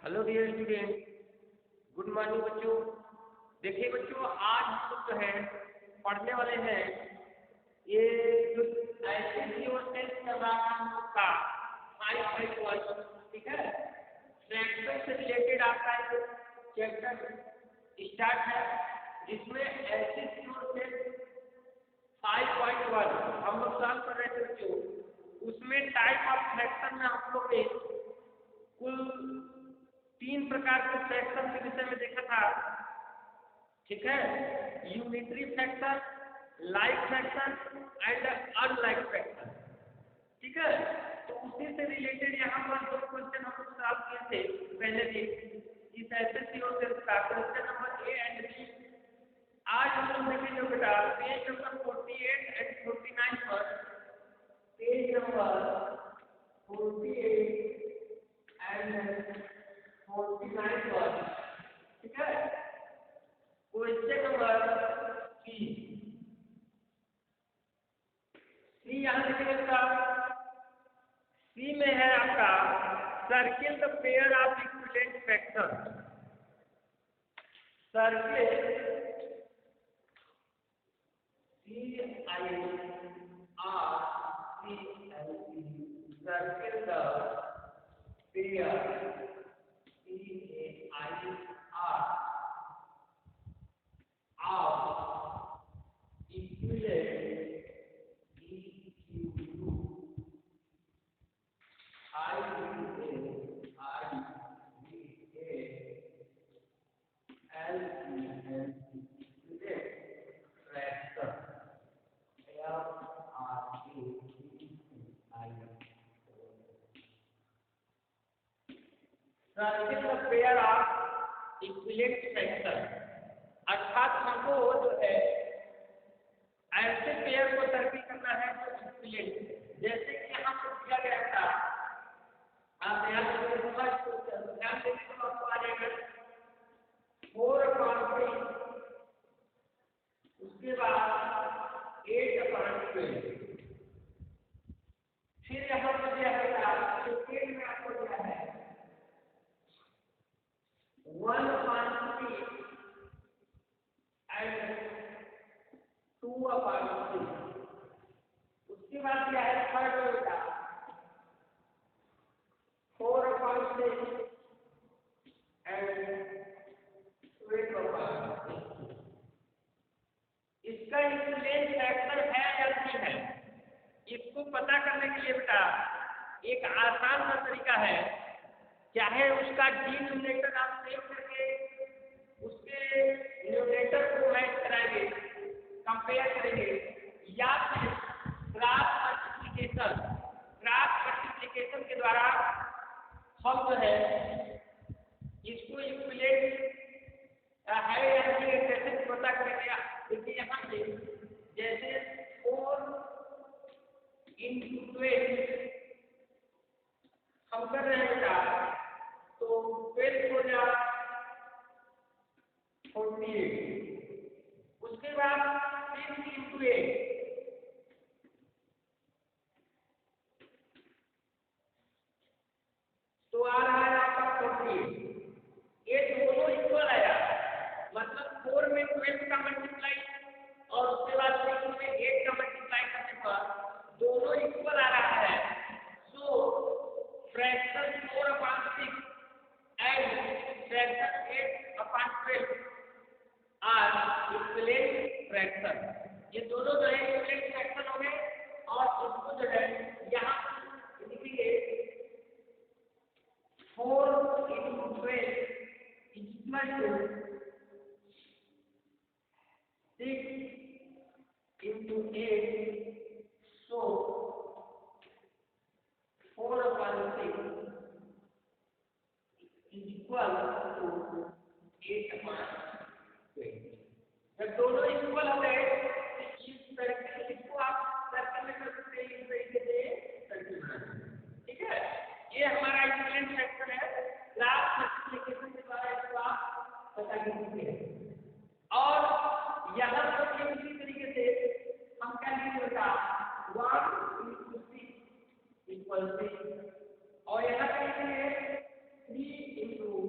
Hello dear student, good morning बच्चों। देखिए बच्चों, आज हम लोग जो है पढ़ने वाले हैं ये जो ऐसे टेस्ट कर रहा है हम लोग का 5.1, ठीक है। फ्रैक्शन से रिलेटेड आपका एक चैप्टर स्टार्ट है जिसमें ऐसे टेस्ट 5.1 हम लोग सॉल्व कर रहे थे बच्चों। उसमें टाइप ऑफ फ्रैक्शन में हम लोग ने कुल 3 प्रकार के फ्रैक्शन के विषय में देखा था, ठीक है। Unitary fraction, like fraction and unlike fraction, ठीक है। तो उसी से रिलेटेड यहाँ पर 2 क्वेश्चन हम लोग सॉल्व किए थे पहले दिन इस एसएससी और टेस्ट का question number A and B. आज हम लोग देखेंगे बेटा पेज नंबर 48 एंड 49 पर, पेज नंबर 48 एंड 49 पर, ठीक है। क्वेश्चन नंबर सी यहाँ लिखेंगे बेटा। सी में है आपका circle the pair of equivalent fraction. Circle circle the pair circle the pair of equivalent fraction, अर्थात हमको जो है ऐसे पेयर को सर्किल करना है जो इक्विवेलेंट, जैसे कि यहाँ पर दिया गया था। आप यहाँ पर ध्यान देंगे तो आपको आ जाएगा 4/3, उसके बाद 8/12, फिर यहाँ पर दिया गया सेकेंड में आपको दिया है 1/3 एंड 2/3, उसके बाद दिया है थर्ड में बेटा 4/6 एंड 12/6। इसका इक्विवेलेंट फैक्टर है या नहीं है, इसको पता करने के लिए बेटा एक आसान सा तरीका है। चाहे उसका डिनोमिनेटर आप सेव करके उसके न्यूमरेटर को ऐड कराएंगे, कंपेयर करेंगे, या फिर क्रॉस मल्टीप्लिकेशन के द्वारा हम जो है इसको इक्विवेलेंट है या नहीं है कैसे पता करेंगे। देखिए यहाँ पे जैसे 4 × 12 हम कर रहे हैं बेटा, तो 12 हो जाए 48, उसके बाद 6 × 8 तो आ रहा है आपका 48। ये दोनों इक्वल आया, मतलब 4 में 12 का मल्टीप्लाई और उसके बाद 6 में 8 का मल्टीप्लाई करने पर दोनों इक्वल आ रहा है। So fraction 4/6 and fraction 8/12 are equivalent fraction. ये दोनों जो है इक्विवेलेंट फ्रैक्शन हो गए, और इसको जो है यहाँ लिखेंगे 4 × 12 is equal to 6 × 8, so 4/6 is equal to 8/12। जब दोनों इक्वल हो गए इस सर्किल इसको आप सर्किल में कर सकते हैं, इस तरीके से सर्किल बना सकते हैं, ठीक है। ये हमारा इक्विवेलेंट फ्रैक्शन है, क्रॉस मल्टीप्लिकेशन के द्वारा इसको आप पता कर सकते हैं। और यहाँ पर इसी तरीके से हम क्या लिखेंगे बेटा 1 × 6 = 6, और यहाँ पे लिखेंगे 3 ×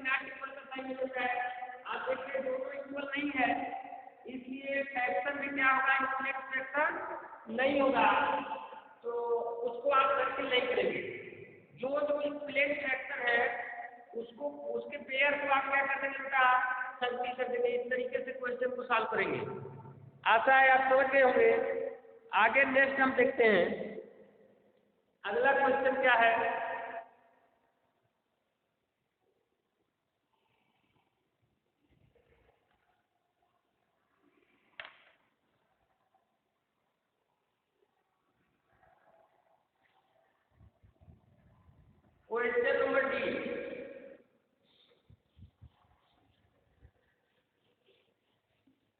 नॉट इक्वल का साइन हो जाता है। आप देखिए दोनों इक्वल नहीं है, इसलिए फ्रैक्शन भी क्या होगा, इक्वलेट फ्रैक्शन नहीं होगा, तो उसको आप करके नहीं करेंगे। जो जो इक्वलेट फ्रैक्शन है उसको, उसके पेयर को आप क्या कर देंगे बेटा, सर्किल कर देंगे। इस तरीके से क्वेश्चन को सॉल्व करेंगे। आशा है आप समझ गए होंगे। आगे नेक्स्ट हम देखते हैं अगला क्वेश्चन क्या है। Question number D.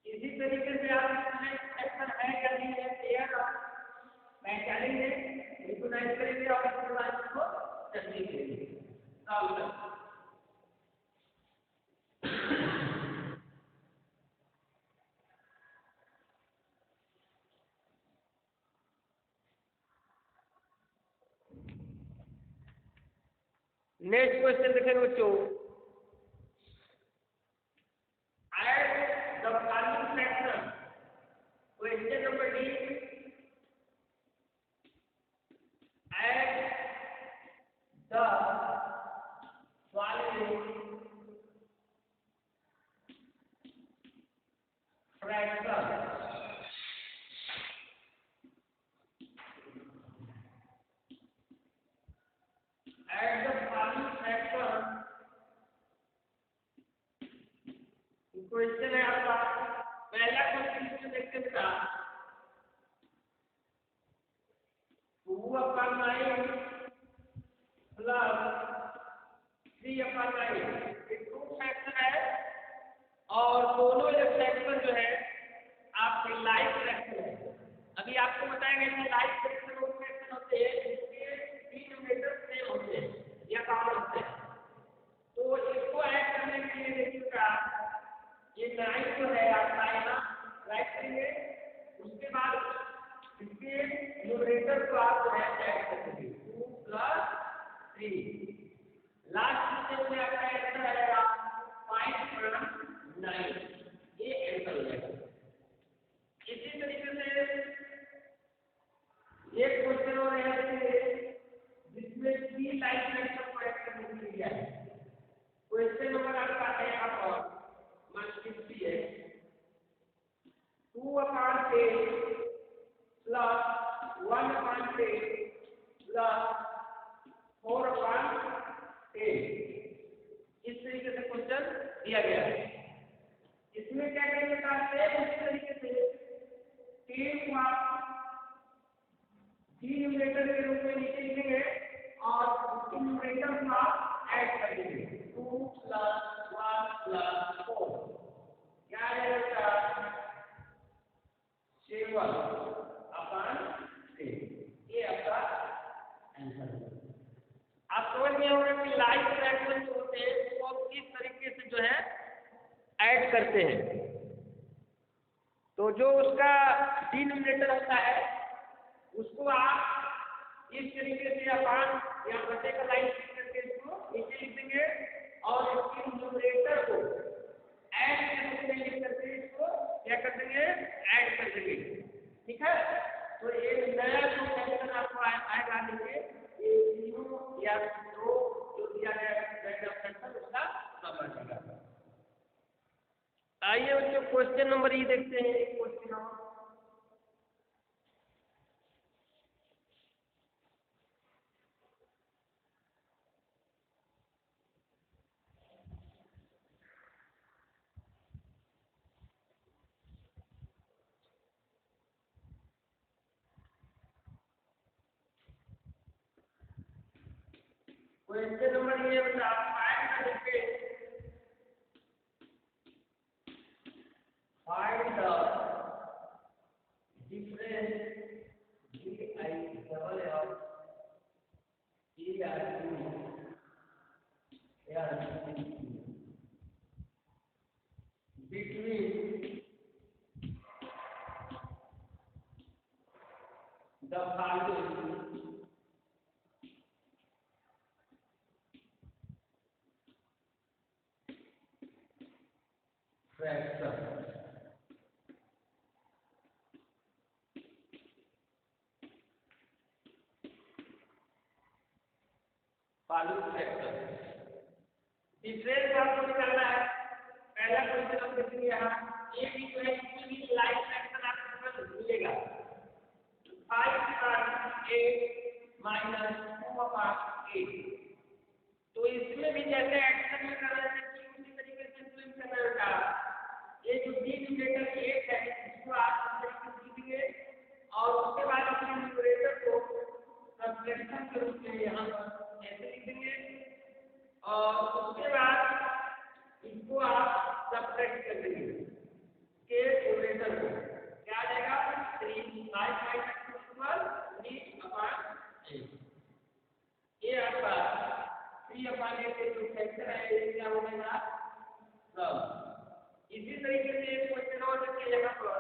इसी तरीके से आप सेक्शन है या नहीं है क्लियर पहचानेंगे, रिकॉग्नाइज करेंगे और इसके बाद इसको तस्दीक करेंगे, सॉल्व करेंगे। नेक्स्ट क्वेश्चन देखेंगे बच्चों। Add the following fraction. Question number D, add the following fraction. Add the following fraction. Question है आपका पहला क्वेश्चन इसमें देखते बेटा, 2/9 प्लस 3/9 ये टू फ्रैक्शन है, और दोनों ये फ्रैक्शन जो है आपके लाइक फ्रैक्शन है। अभी आपको बताएंगे कि लाइक फ्रैक्शन वो फ्रैक्शन होते हैं जिसके डिनोमिनेटर सेम होते हैं या कॉमन होते हैं। तो इसको ऐड करने के लिए देखिएगा, ये 9 जो है आपका यहाँ राइट करेंगे, उसके बाद इसके न्यूमरेटर को आप जो है ऐड कर देंगे 2 + 3। लास्ट स्टेप में आपका आंसर आएगा 5.9, ये आंसर हो जाएगा। इसी तरीके से एक क्वेश्चन और है जिसमें 3 लाइन फ्रैक्शन को ऐड करने के लिए है। क्वेश्चन नंबर आपका है यहाँ पर 150 है, 2/10 प्लस 1/10 प्लस 4/10। इस तरीके से क्वेश्चन दिया गया है। इसमें क्या करेंगे सेम उसी तरीके से 10 को आप डिनोमिनेटर के रूप में नीचे लिखेंगे और उसके न्यूमरेटर को आप ऐड कर देंगे 2 + 1 + 4, क्या आएगा 7/10। ये आपका आंसर है। आप समझ गए होंगे कि लाइक फ्रैक्शन जो होते हैं वो आप किस तरीके से जो है ऐड करते हैं। तो जो उसका डिनोमिनेटर होता है उसको आप इस तरीके से अपान या बटे का लाइन करके इसको नीचे लिख देंगे और इसके न्यूमरेटर को ऐड के रूप में लिख करके इसको क्या कर देंगे, ऐड कर देंगे। ठीक है, तो एक नया जो फ्रैक्शन आपको आएगा देखिए, ये तीनों या दो जो दिया गया फ्रैक्शन उसका सम आ जाएगा। आइए बच्चों क्वेश्चन नंबर ई देखते हैं। एक क्वेश्चन और, क्वेश्चन नंबर ये बता, find the difference between the following fraction Palu fraction difference आपको निकालना है। पहला क्वेश्चन हम देखेंगे यहाँ ए भी जो है इसमें भी लाइट फ्रैक्शन आपको मिलेगा 5/8 माइनस 2/8। तो इसमें भी जैसे एक्शन में कर रहे थे उसी तरीके से इसमें भी करना होगा। ये जो डिनोमिनेटर 8 है इसको आप इस तरीके से लिखेंगे और उसके बाद अपने न्यूमरेटर को सब्ट्रैक्शन के रूप में यहाँ पर ऐसे लिखेंगे और उसके बाद इसको आप सब्ट्रैक्ट कर देंगे के न्यूमरेटर को क्या आ जाएगा 3/8 ये आपका 3/8 के जो फैक्टर है ये क्या हो जाएगा सब। इसी तरीके से एक क्वेश्चन और देखिए यहाँ पर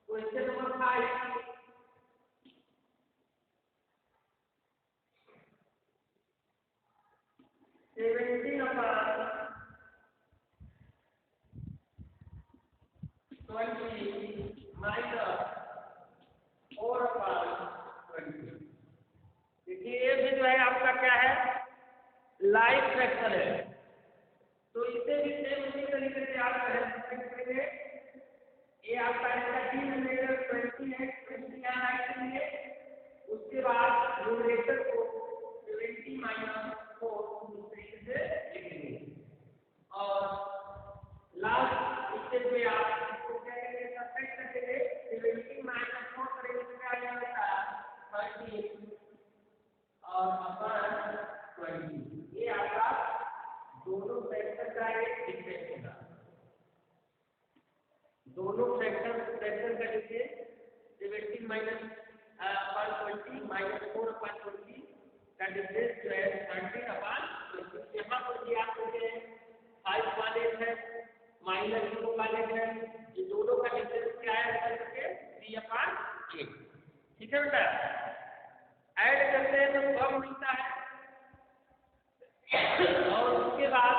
क्वेश्चन नंबर 5 17/20 माइनस 4/20। देखिए ये भी जो है आपका क्या है लाइट फ्रैक्शन है। तो इसे भी सेम उसी तरीके से आप करेंगे। ये आपका इसका डिनोमिनेटर 20 है 20 यहाँ राइट करेंगे उसके बाद न्यूमरेटर को 20 माइनस 4 इस तरीके से लिखेंगे और लास्ट स्टेप में आप इसको क्या करेंगे सब्ट्रैक्ट कर देंगे 20 माइनस 4 करेंगे तो क्या आ जाएगा 30 और अपन 20। ये आपका दोनों फैक्टर का एक डिफरेंस होगा। दोनों फैक्टर का देखिए 17 माइनस 20 माइनस 4/20 का डिफरेंस जो है 13/20। यहाँ पर भी आप देखिए 5/8 है माइनस 2/8 है ये दोनों का डिफरेंस क्या है 3/8। ठीक है बेटा ऐड करते हैं तो कम मिलता है और उसके बाद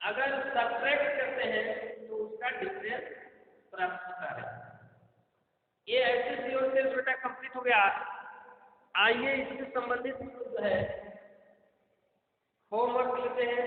अगर सब्ट्रैक्ट करते हैं तो उसका डिफरेंस प्राप्त होता है। ये ऐसे सीओ से बेटा कंप्लीट हो गया। आइए इससे संबंधित जो है होमवर्क लेते हैं।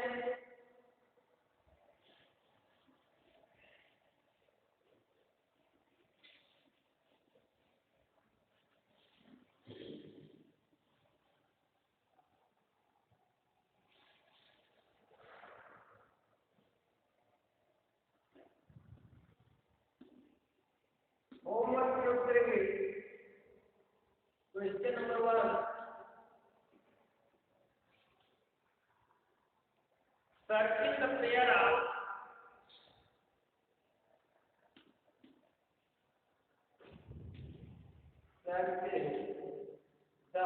होमवर्क प्रयोग करेंगे question number 1 circle the pair of circle the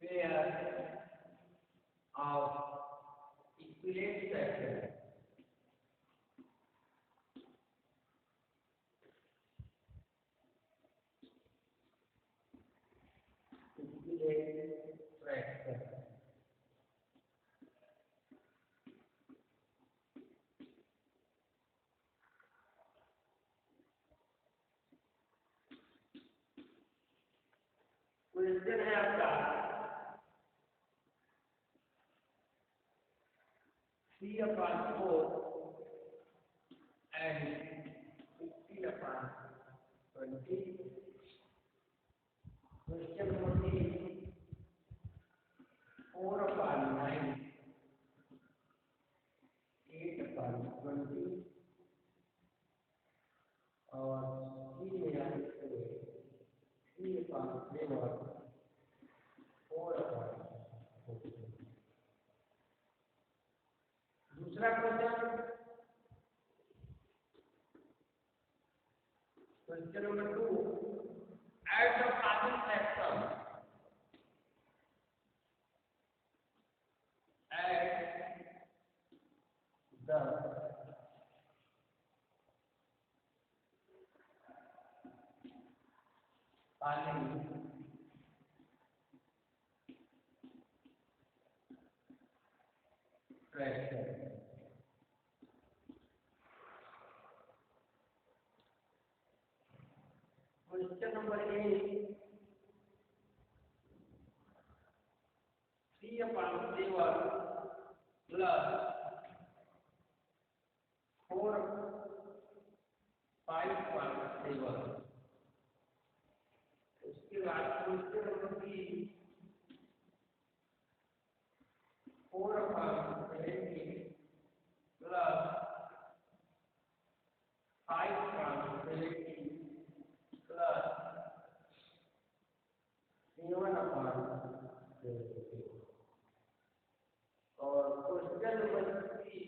pair of equilateral circle question है आपका C/4 and 60/20। क्वेश्चन नंबर 3 4/9 8/20 और C में आने से 3/4/40। दूसरा question number 2 add the following fraction add the following fraction. Question number 8, 3/7 plus 4/5/7। उसके बाद question number 3, 4/17 plus 5/17 plus 7/17। और क्वेश्चन नंबर 3,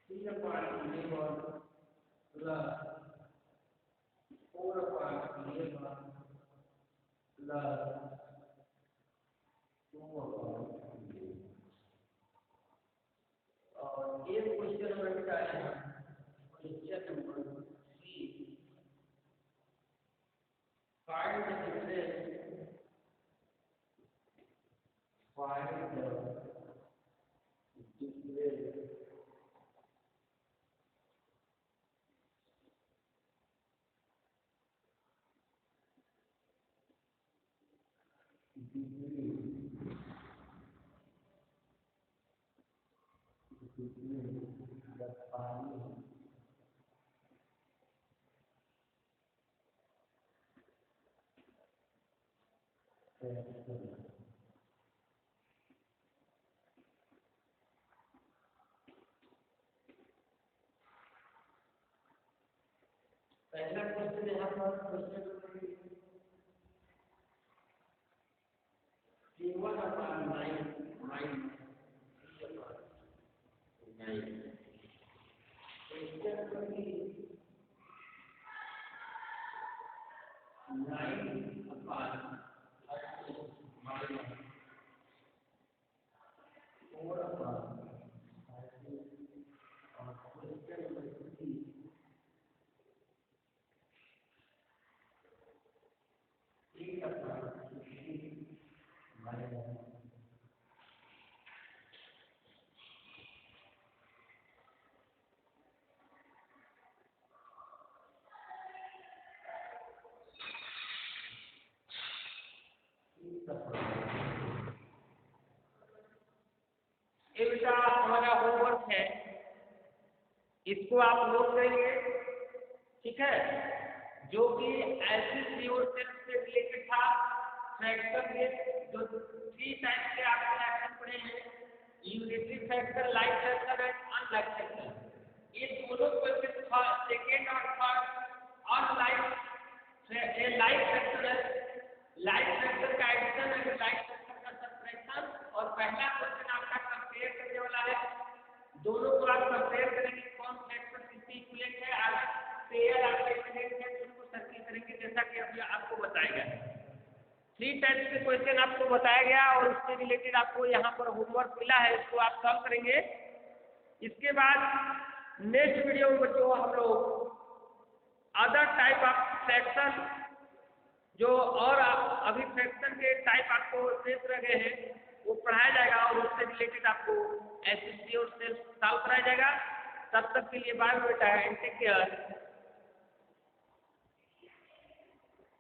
3/11 प्लस 4/11 प्लस 2/11। और ये क्वेश्चन नंबर क्या है? Question number 3, find the difference, find the difference पहला question यहाँ पर question number 1/9 minus 3/9। Question number 9/30 minus 4/30। और क्वेश्चन नंबर 3, 3/15 माइनस 3/15। ये बेटा हमारा होमवर्क है, इसको आप नोट करेंगे, ठीक है? जो कि ऐसे CO सेल्स से रिलेटेड था, फ्रैक्शन में जो 3 टाइप के आपके एक्शन पड़े हैं, unitary fraction, like fraction and unlike fraction. ये दोनों क्वेश्चन सेकेंड और थर्ड अनलाइफ लाइफ फ्रैक्शन है, लाइफ फ्रैक्शन का एडिशन है, लाइफ फ्रैक्शन का सबट्रैक्शन। और पहला क्वेश्चन आपका कंपेयर करने वाला है, दोनों को आप कंपेयर करेंगे कौन फ्रैक्शन किससे इक्विवेलेंट है, अगर पेयर आपके इक्विवेलेंट है तो उसको सर्किल करेंगे, जैसा कि अभी आपको बताया गया। 3 टाइप के क्वेश्चन आपको बताया गया और उससे रिलेटेड आपको यहाँ पर होमवर्क मिला है, इसको आप सॉल्व करेंगे। इसके बाद नेक्स्ट वीडियो में बच्चों हम लोग अदर टाइप ऑफ फ्रैक्शन जो और अभी फ्रैक्शन के टाइप आपको शेष रह गए हैं वो पढ़ाया जाएगा और उससे रिलेटेड आपको ऐसे CO सेल्स सॉल्व कराया जाएगा। तब तक के लिए बाय बेटा एंड टेक केयर।